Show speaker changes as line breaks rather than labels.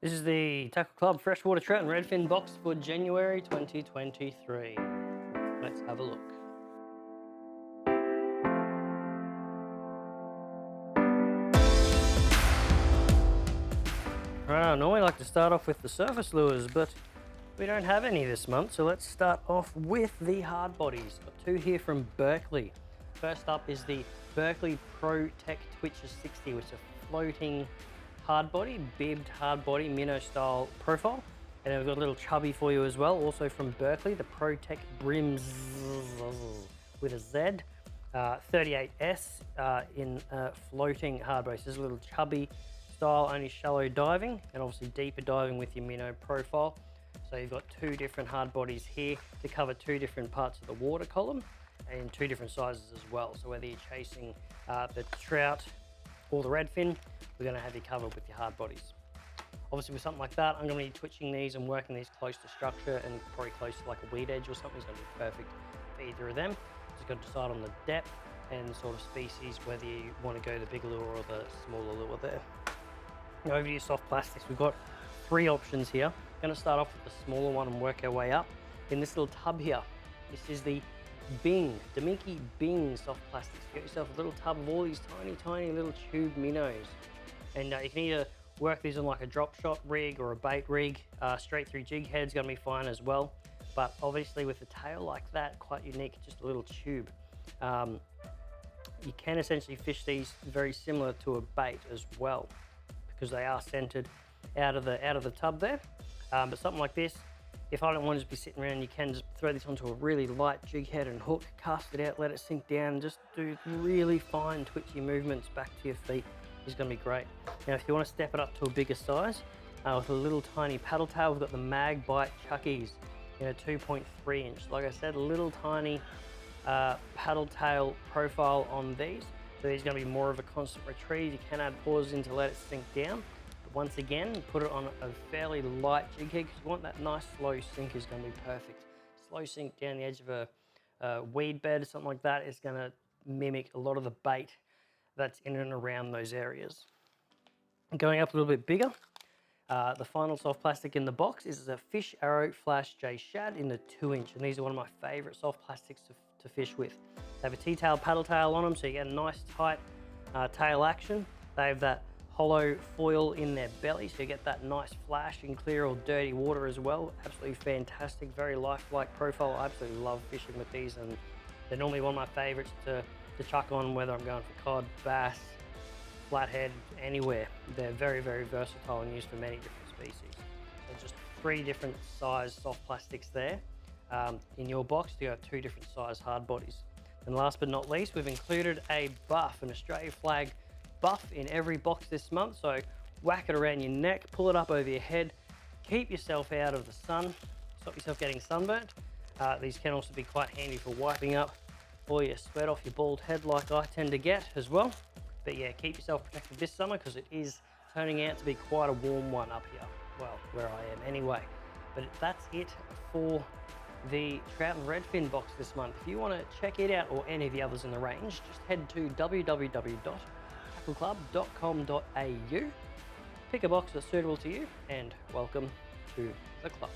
This is the Tackle Club Freshwater Trout and Redfin box for January 2023. Let's have a look. Right, I normally like to start off with the surface lures, but we don't have any this month, so let's start off with the hard bodies. Got two here from Berkeley. First up is the Berkeley Pro Tech Twitcher 60, which is a floating hard body, bibbed hard body, minnow style profile. And then we've got a little chubby for you as well, also from Berkeley, the Pro Tech Brims with a Z, 38S in floating hard body. So this is a little chubby style, only shallow diving, and obviously deeper diving with your minnow profile. So you've got two different hard bodies here to cover two different parts of the water column and two different sizes as well. So whether you're chasing the trout or the redfin, we're going to have you covered with your hard bodies. Obviously with something like that, I'm going to be twitching these and working these close to structure and probably close to like a weed edge or something. It's going to be perfect for either of them. Just got to decide on the depth and sort of species, whether you want to go the big lure or the smaller lure there. Now over to your soft plastics, we've got three options here. I'm going to start off with the smaller one and work our way up. In this little tub here, this is the Demiki Bing soft plastics. Get yourself a little tub of all these tiny little tube minnows. And you can either work these on like a drop shot rig or a bait rig. Straight through jig head's gonna be fine as well. But obviously with a tail like that, quite unique, just a little tube. You can essentially fish these very similar to a bait as well, because they are centered out of the tub there. But something like this, if I don't want to just be sitting around, you can just throw this onto a really light jig head and hook, cast it out, let it sink down, and just do really fine twitchy movements back to your feet. Is going to be great. Now if you want to step it up to a bigger size, with a little tiny paddle tail, we've got the Mag Bite Chuckies in a 2.3 inch. Like I said, a little tiny paddle tail profile on these. So these are going to be more of a constant retrieve. You can add paws in to let it sink down. But once again, put it on a fairly light jig head because you want that nice slow sink is going to be perfect. Slow sink down the edge of a weed bed or something like that is going to mimic a lot of the bait that's in and around those areas. Going up a little bit bigger, the final soft plastic in the box is a Fish Arrow Flash J Shad in the 2 inch, and these are one of my favorite soft plastics to fish with. They have a T-tail paddle tail on them, so you get a nice tight tail action. They have that hollow foil in their belly, so you get that nice flash in clear or dirty water as well. Absolutely fantastic, very lifelike profile. I absolutely love fishing with these, and they're normally one of my favorites to chuck on, whether I'm going for cod, bass, flathead, anywhere. They're very versatile and used for many different species. So just three different size soft plastics there in your box. You have two different size hard bodies. And last but not least, we've included a buff, an Australia flag buff in every box this month. So whack it around your neck, pull it up over your head, keep yourself out of the sun, stop yourself getting sunburnt. These can also be quite handy for wiping up all your sweat off your bald head like I tend to get as well. But yeah, keep yourself protected this summer because it is turning out to be quite a warm one up here. Well, where I am anyway. But that's it for the Trout and Redfin box this month. If you want to check it out or any of the others in the range, just head to www.tackleclub.com.au, pick a box that's suitable to you, and welcome to the club.